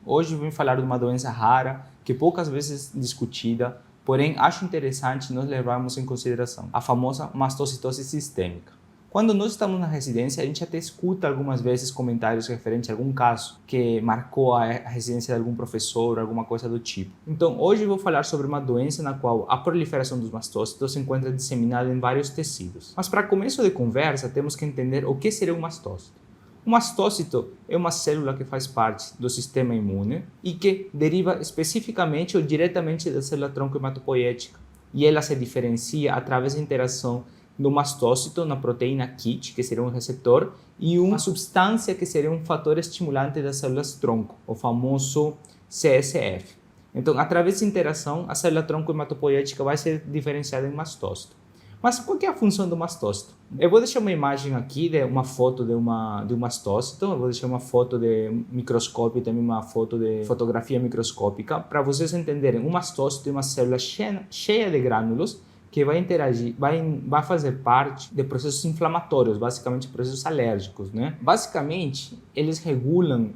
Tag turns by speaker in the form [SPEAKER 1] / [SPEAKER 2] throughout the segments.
[SPEAKER 1] Hoje eu vim falar de uma doença rara, que poucas vezes discutida, porém acho interessante nós levarmos em consideração, a famosa mastocitose sistêmica. Quando nós estamos na residência, a gente até escuta algumas vezes comentários referentes a algum caso que marcou a residência de algum professor, alguma coisa do tipo. Então, hoje eu vou falar sobre uma doença na qual a proliferação dos mastócitos se encontra disseminada em vários tecidos. Mas para começo de conversa, temos que entender o que seria um mastócito. O mastócito é uma célula que faz parte do sistema imune e que deriva especificamente ou diretamente da célula tronco hematopoética. E ela se diferencia através da interação do mastócito na proteína KIT, que seria um receptor, e uma substância que seria um fator estimulante das células tronco, o famoso CSF. Então, através da interação, a célula tronco hematopoética vai ser diferenciada em mastócito. Mas qual que é a função do mastócito? Eu vou deixar uma imagem aqui de uma foto de um mastócito, eu vou deixar uma foto de microscópio e também uma foto de fotografia microscópica, para vocês entenderem. Um mastócito é uma célula cheia de grânulos que vai interagir, vai fazer parte de processos inflamatórios, basicamente processos alérgicos, né? Basicamente, eles regulam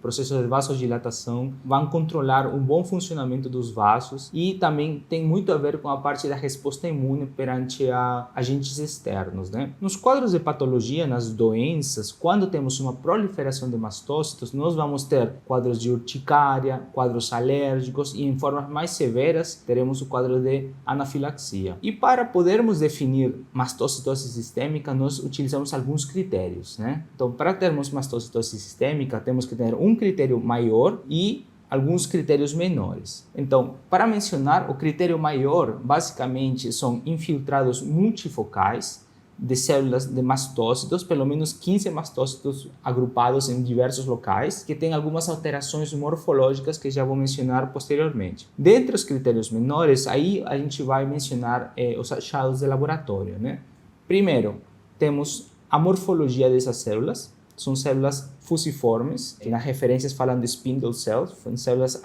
[SPEAKER 1] processos de vasodilatação, vão controlar um bom funcionamento dos vasos e também tem muito a ver com a parte da resposta imune perante a agentes externos, né? Nos quadros de patologia, nas doenças, quando temos uma proliferação de mastócitos, nós vamos ter quadros de urticária, quadros alérgicos e em formas mais severas teremos o quadro de anafilaxia. E para podermos definir mastocitose sistêmica, nós utilizamos alguns critérios, né? Então, para termos mastocitose sistêmica, temos que ter um critério maior e alguns critérios menores. Então, para mencionar, o critério maior, basicamente, são infiltrados multifocais de células de mastócitos, pelo menos 15 mastócitos agrupados em diversos locais, que têm algumas alterações morfológicas que já vou mencionar posteriormente. Dentre os critérios menores, aí a gente vai mencionar os achados de laboratório, né? Primeiro, temos a morfologia dessas células. São células fusiformes, que nas referências falam de spindle cells, são células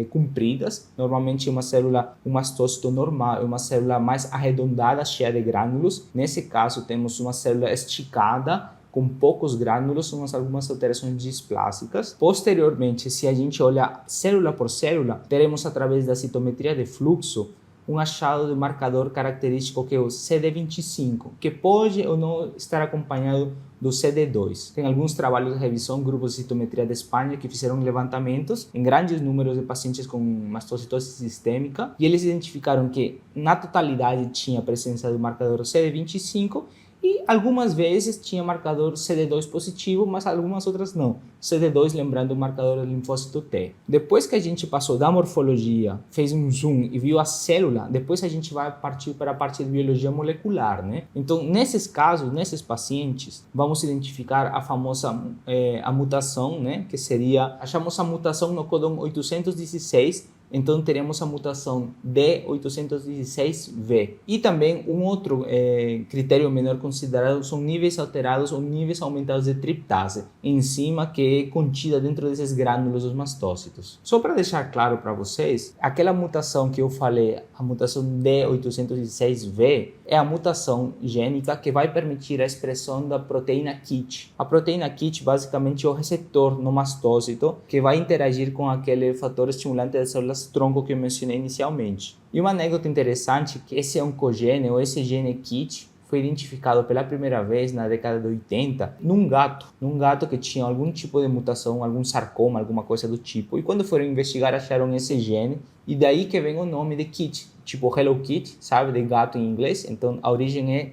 [SPEAKER 1] compridas. Normalmente um mastócito normal é uma célula mais arredondada, cheia de grânulos. Nesse caso, temos uma célula esticada, com poucos grânulos, são algumas alterações displásicas. Posteriormente, se a gente olhar célula por célula, teremos através da citometria de fluxo um achado de marcador característico que é o CD25, que pode ou não estar acompanhado do CD2. Tem alguns trabalhos de revisão, grupos de citometria da Espanha, que fizeram levantamentos em grandes números de pacientes com mastocitose sistêmica e eles identificaram que na totalidade tinha presença do marcador CD25 e algumas vezes tinha marcador CD2 positivo, mas algumas outras não. CD2, lembrando o marcador do linfócito T. Depois que a gente passou da morfologia, fez um zoom e viu a célula, depois a gente vai partir para a parte de biologia molecular, né? Então, nesses casos, nesses pacientes, vamos identificar a famosa a mutação, né? Que seria, achamos a mutação no códon 816, então teremos a mutação D816V. E também um outro critério menor considerado são níveis alterados ou níveis aumentados de triptase, enzima que é contida dentro desses grânulos dos mastócitos. Só para deixar claro para vocês, aquela mutação que eu falei, a mutação D816V, é a mutação gênica que vai permitir a expressão da proteína KIT. A proteína KIT basicamente é o receptor no mastócito que vai interagir com aquele fator estimulante das células tronco que eu mencionei inicialmente. E uma anedota interessante é que esse oncogene ou esse gene KIT foi identificado pela primeira vez na década de 80 num gato que tinha algum tipo de mutação, algum sarcoma, alguma coisa do tipo. E quando foram investigar, acharam esse gene e daí que vem o nome de KIT, tipo Hello Kitty, sabe, de gato em inglês. Então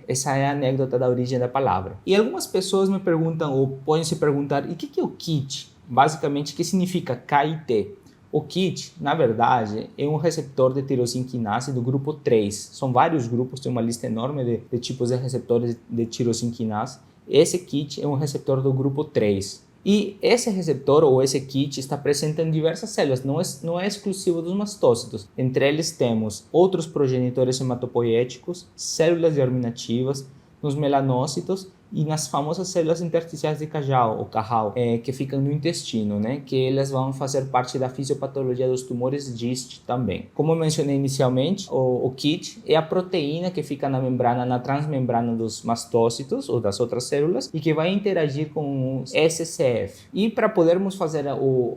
[SPEAKER 1] essa é a anedota da origem da palavra. E algumas pessoas me perguntam ou podem se perguntar, e o que é o KIT? Basicamente, o que significa KIT? O KIT, na verdade, é um receptor de tirosina do grupo 3. São vários grupos, tem uma lista enorme de tipos de receptores de tirosina. Esse KIT é um receptor do grupo 3. E esse receptor ou esse KIT está presente em diversas células, não é exclusivo dos mastócitos. Entre eles temos outros progenitores hematopoéticos, células germinativas, nos melanócitos e nas famosas células intersticiais de Cajal, ou Cajal, que ficam no intestino, né? Que elas vão fazer parte da fisiopatologia dos tumores GIST também. Como eu mencionei inicialmente, o KIT é a proteína que fica na membrana, na transmembrana dos mastócitos ou das outras células e que vai interagir com o SCF. E para podermos fazer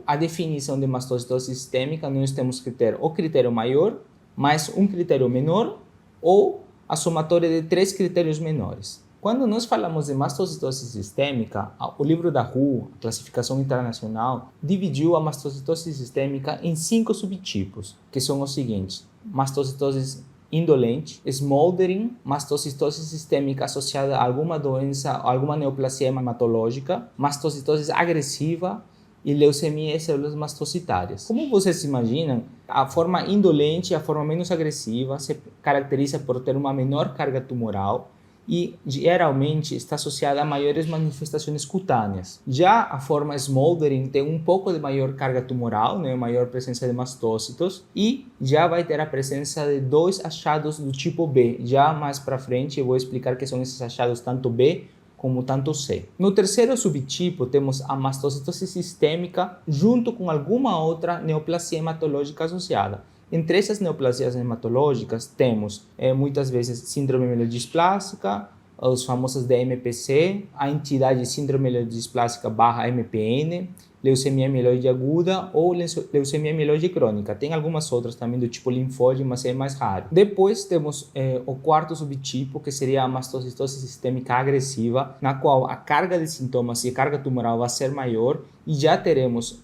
[SPEAKER 1] a definição de mastocitose sistêmica, nós temos que ter o critério maior, mais um critério menor ou a somatória de 3 critérios menores. Quando nós falamos de mastocitose sistêmica, o livro da WHO, a classificação internacional, dividiu a mastocitose sistêmica em 5 subtipos, que são os seguintes: mastocitose indolente, smoldering, mastocitose sistêmica associada a alguma doença, alguma neoplasia hematológica, mastocitose agressiva e leucemia e células mastocitárias. Como vocês imaginam, a forma indolente, a forma menos agressiva, se caracteriza por ter uma menor carga tumoral e geralmente está associada a maiores manifestações cutâneas. Já a forma smoldering tem um pouco de maior carga tumoral, né, maior presença de mastócitos, e já vai ter a presença de 2 achados do tipo B. Já mais para frente eu vou explicar que são esses achados tanto B como tanto C. No terceiro subtipo temos a mastocitose sistêmica junto com alguma outra neoplasia hematológica associada. Entre essas neoplasias hematológicas temos muitas vezes síndrome mielodisplásica, os famosos DMPC, a entidade síndrome mielodisplásica / MPN, leucemia mieloide aguda ou leucemia mieloide crônica. Tem algumas outras também do tipo linfóide, mas é mais raro. Depois temos o quarto subtipo, que seria a mastocitose sistêmica agressiva, na qual a carga de sintomas e a carga tumoral vai ser maior e já teremos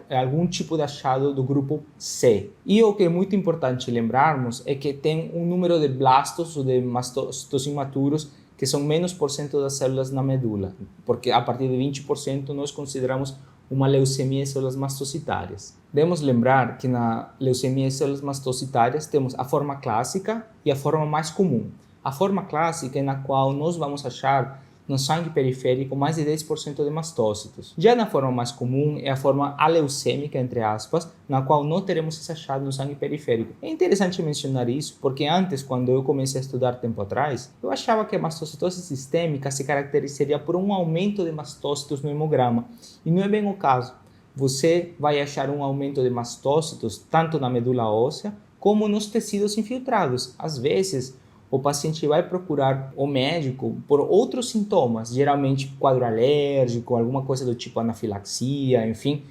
[SPEAKER 1] algum tipo de achado do grupo C. E o que é muito importante lembrarmos é que tem um número de blastos ou de mastocitos imaturos que são menos por cento das células na medula, porque a partir de 20% nós consideramos uma leucemia em células mastocitárias. Devemos lembrar que na leucemia em células mastocitárias temos a forma clássica e a forma mais comum. A forma clássica é na qual nós vamos achar no sangue periférico mais de 10% de mastócitos. Já na forma mais comum é a forma aleucêmica, entre aspas, na qual não teremos esse achado no sangue periférico. É interessante mencionar isso porque antes, quando eu comecei a estudar tempo atrás, eu achava que a mastocitose sistêmica se caracterizaria por um aumento de mastócitos no hemograma. E não é bem o caso. Você vai achar um aumento de mastócitos tanto na medula óssea como nos tecidos infiltrados. Às vezes, o paciente vai procurar o médico por outros sintomas, geralmente quadro alérgico, alguma coisa do tipo anafilaxia, enfim,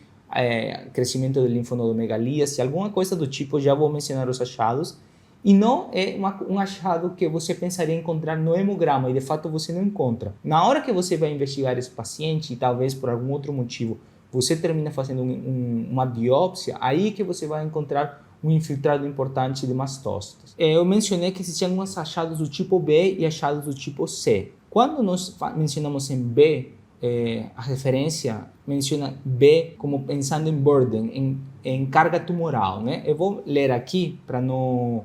[SPEAKER 1] crescimento de linfonodomegalia, alguma coisa do tipo, já vou mencionar os achados, e não é um achado que você pensaria encontrar no hemograma, e de fato você não encontra. Na hora que você vai investigar esse paciente, e talvez por algum outro motivo, você termina fazendo uma biópsia, aí que você vai encontrar um infiltrado importante de mastócitos. Eu mencionei que existiam alguns achados do tipo B e achados do tipo C. Quando nós mencionamos em B, a referência menciona B como pensando em burden, em carga tumoral, né? Eu vou ler aqui para não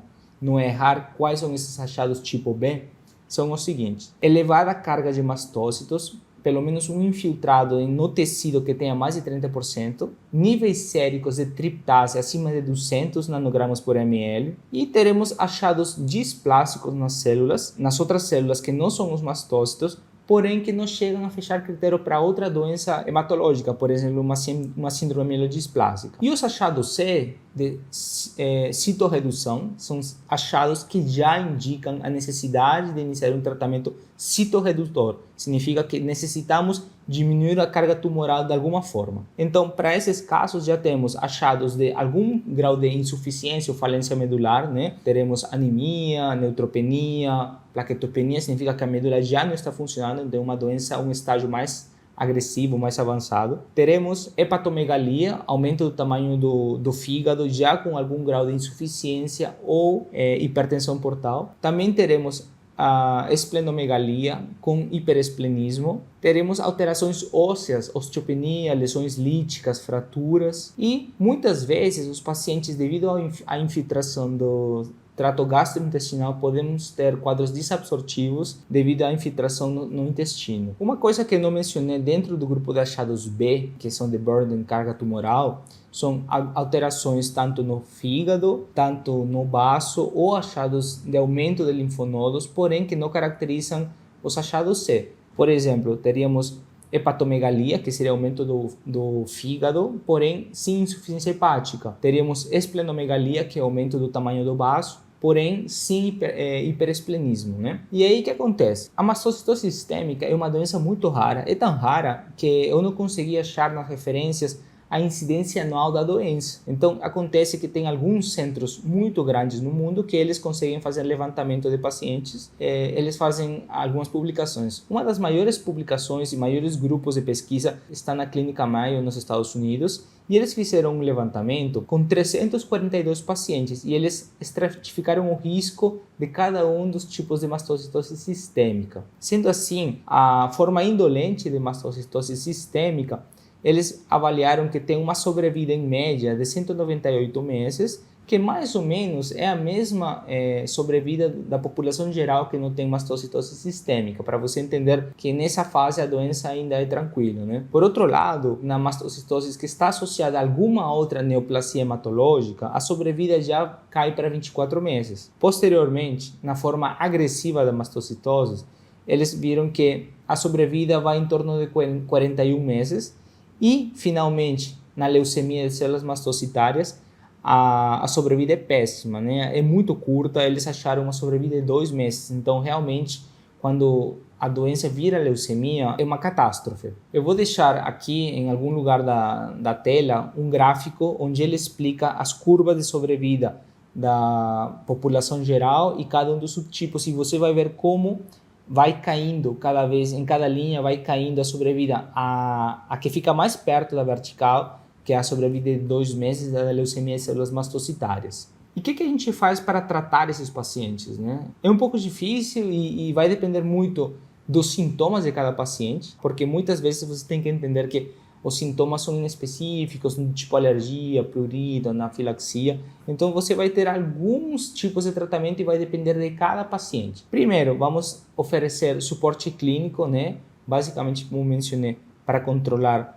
[SPEAKER 1] errar quais são esses achados tipo B. São os seguintes: elevada carga de mastócitos, pelo menos um infiltrado no tecido que tenha mais de 30%, níveis séricos de triptase acima de 200 nanogramas por ml, e teremos achados displásicos nas outras células que não são os mastócitos, porém que não chegam a fechar critério para outra doença hematológica, por exemplo, uma síndrome mielodisplásica. E os achados C de citorredução são achados que já indicam a necessidade de iniciar um tratamento citorredutor. Significa que necessitamos diminuir a carga tumoral de alguma forma. Então, para esses casos, já temos achados de algum grau de insuficiência ou falência medular, né? Teremos anemia, neutropenia, plaquetopenia, significa que a medula já não está funcionando, tem uma doença, um estágio mais agressivo, mais avançado. Teremos hepatomegalia, aumento do tamanho do fígado, já com algum grau de insuficiência ou hipertensão portal. Também teremos a esplenomegalia com hiperesplenismo. Teremos alterações ósseas, osteopenia, lesões líticas, fraturas. E muitas vezes os pacientes, devido à infiltração do trato gastrointestinal, podemos ter quadros desabsortivos devido à infiltração no intestino. Uma coisa que eu não mencionei dentro do grupo de achados B, que são de burden, carga tumoral, são alterações tanto no fígado, tanto no baço, ou achados de aumento de linfonodos, porém que não caracterizam os achados C. Por exemplo, teríamos hepatomegalia, que seria aumento do fígado, porém sem insuficiência hepática. Teríamos esplenomegalia, que é aumento do tamanho do vaso, porém sem hiperesplenismo, né? E aí o que acontece? A mastocitose sistêmica é uma doença muito rara, é tão rara que eu não consegui achar nas referências a incidência anual da doença. Então, acontece que tem alguns centros muito grandes no mundo que eles conseguem fazer levantamento de pacientes, eles fazem algumas publicações. Uma das maiores publicações e maiores grupos de pesquisa está na Clínica Mayo, nos Estados Unidos, e eles fizeram um levantamento com 342 pacientes e eles estratificaram o risco de cada um dos tipos de mastocitose sistêmica. Sendo assim, a forma indolente de mastocitose sistêmica, eles avaliaram que tem uma sobrevida em média de 198 meses, que mais ou menos é a mesma sobrevida da população geral que não tem mastocitose sistêmica, para você entender que nessa fase a doença ainda é tranquila, né? Por outro lado, na mastocitose que está associada a alguma outra neoplasia hematológica, a sobrevida já cai para 24 meses. Posteriormente, na forma agressiva da mastocitose, eles viram que a sobrevida vai em torno de 41 meses, e, finalmente, na leucemia de células mastocitárias, a sobrevida é péssima, né? É muito curta, eles acharam uma sobrevida de 2 meses. Então, realmente, quando a doença vira leucemia, é uma catástrofe. Eu vou deixar aqui, em algum lugar da tela, um gráfico onde ele explica as curvas de sobrevida da população geral e cada um dos subtipos. E você vai ver como vai caindo cada vez, em cada linha vai caindo a sobrevida, a que fica mais perto da vertical, que é a sobrevida de 2 meses da leucemia de células mastocitárias. E o que a gente faz para tratar esses pacientes, né? É um pouco difícil e vai depender muito dos sintomas de cada paciente, porque muitas vezes você tem que entender que os sintomas são inespecíficos, tipo alergia, prurito, anafilaxia. Então, você vai ter alguns tipos de tratamento e vai depender de cada paciente. Primeiro, vamos oferecer suporte clínico, né? Basicamente, como mencionei, para controlar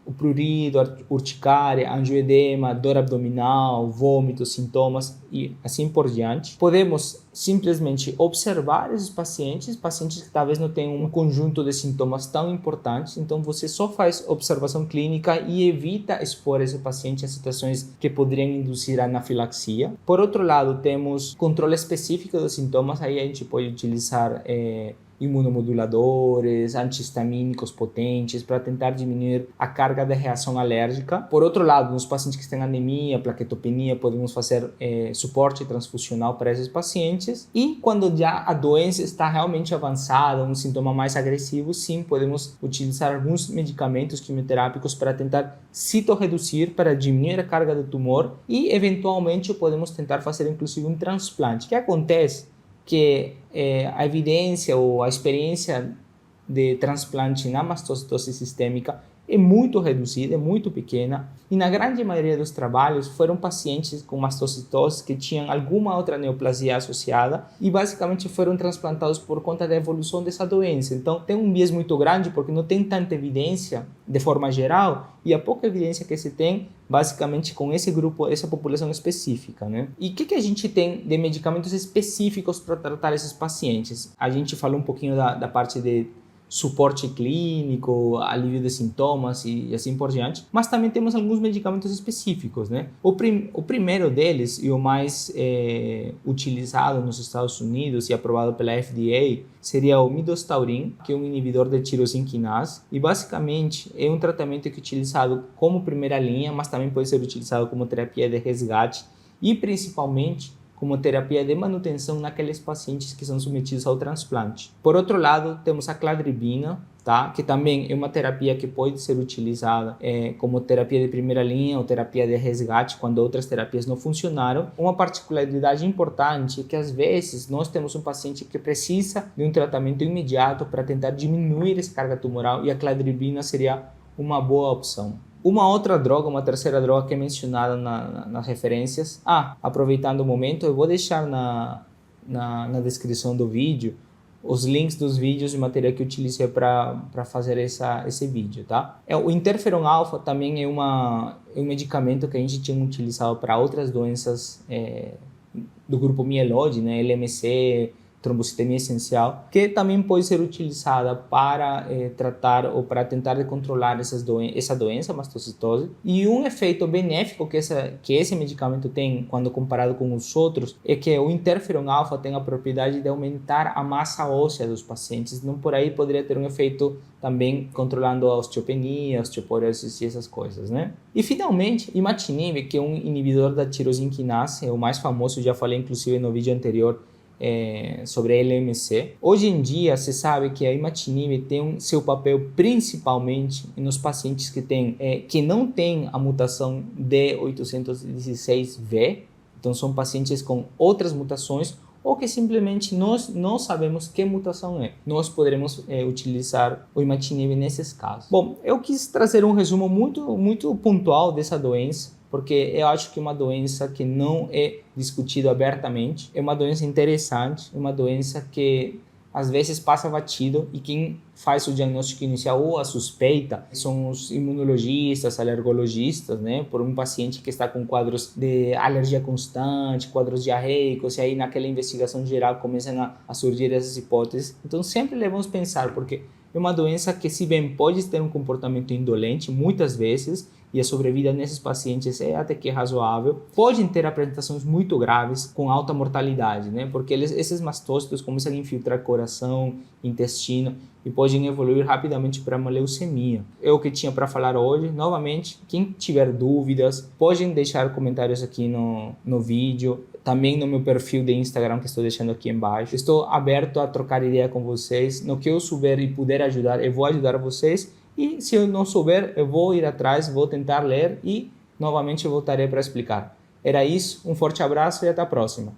[SPEAKER 1] o prurido, urticária, angioedema, dor abdominal, vômitos, sintomas e assim por diante. Podemos simplesmente observar esses pacientes que talvez não tenham um conjunto de sintomas tão importantes, então você só faz observação clínica e evita expor esse paciente a situações que poderiam induzir anafilaxia. Por outro lado, temos controle específico dos sintomas, aí a gente pode utilizar imunomoduladores, antihistamínicos potentes para tentar diminuir a carga de reação alérgica. Por outro lado, nos pacientes que têm anemia, plaquetopenia, podemos fazer suporte transfusional para esses pacientes. E quando já a doença está realmente avançada, um sintoma mais agressivo, sim, podemos utilizar alguns medicamentos quimioterápicos para tentar citorreduzir, para diminuir a carga do tumor e, eventualmente, podemos tentar fazer inclusive um transplante. O que acontece? Que a evidência ou a experiência de transplante na mastocitose sistêmica é muito reduzida, é muito pequena, e na grande maioria dos trabalhos foram pacientes com mastocitose que tinham alguma outra neoplasia associada e basicamente foram transplantados por conta da evolução dessa doença. Então tem um viés muito grande porque não tem tanta evidência de forma geral e a pouca evidência que se tem basicamente com esse grupo, essa população específica, né? E o que a gente tem de medicamentos específicos para tratar esses pacientes? A gente falou um pouquinho da parte de suporte clínico, alívio de sintomas e assim por diante, mas também temos alguns medicamentos específicos, né? O primeiro deles e o mais utilizado nos Estados Unidos e aprovado pela FDA seria o midostaurin, que é um inibidor de tirosinquinase e basicamente é um tratamento que é utilizado como primeira linha, mas também pode ser utilizado como terapia de resgate e principalmente como terapia de manutenção naqueles pacientes que são submetidos ao transplante. Por outro lado, temos a cladribina, tá? Que também é uma terapia que pode ser utilizada como terapia de primeira linha ou terapia de resgate quando outras terapias não funcionaram. Uma particularidade importante é que às vezes nós temos um paciente que precisa de um tratamento imediato para tentar diminuir essa carga tumoral e a cladribina seria uma boa opção. Uma outra droga, uma terceira droga que é mencionada nas referências. Aproveitando o momento, eu vou deixar na descrição do vídeo os links dos vídeos e material que eu utilizei para fazer esse vídeo, tá? O interferon alfa também é um medicamento que a gente tinha utilizado para outras doenças do grupo mieloide, né? LMC, trombocitemia essencial, que também pode ser utilizada para tratar ou para tentar controlar essa doença, mastocitose. E um efeito benéfico que esse medicamento tem, quando comparado com os outros, é que o interferon alfa tem a propriedade de aumentar a massa óssea dos pacientes, então por aí poderia ter um efeito também controlando a osteopenia, osteoporose e essas coisas, né? E finalmente, imatinib, que é um inibidor da tirosina quinase, é o mais famoso, já falei inclusive no vídeo anterior, sobre a LMC. Hoje em dia, se sabe que a imatinib tem seu papel principalmente nos pacientes que não têm a mutação D816V, então são pacientes com outras mutações ou que simplesmente nós não sabemos que mutação é. Nós poderemos utilizar o imatinib nesses casos. Bom, eu quis trazer um resumo muito pontual dessa doença, porque eu acho que é uma doença que não é discutida abertamente, é uma doença interessante, é uma doença que às vezes passa batido e quem faz o diagnóstico inicial ou a suspeita são os imunologistas, alergologistas, né? Por um paciente que está com quadros de alergia constante, quadros diarreicos, e aí naquela investigação geral começam a surgir essas hipóteses. Então sempre devemos pensar, porque é uma doença que, se bem pode ter um comportamento indolente muitas vezes, e a sobrevida nesses pacientes é até que razoável, podem ter apresentações muito graves com alta mortalidade, né? Porque esses mastócitos começam a infiltrar coração, intestino e podem evoluir rapidamente para uma leucemia. É o que tinha para falar hoje. Novamente, quem tiver dúvidas, podem deixar comentários aqui no vídeo, também no meu perfil de Instagram que estou deixando aqui embaixo. Estou aberto a trocar ideia com vocês. No que eu souber e puder ajudar, eu vou ajudar vocês. E se eu não souber, eu vou ir atrás, vou tentar ler e novamente eu voltarei para explicar. Era isso, um forte abraço e até a próxima.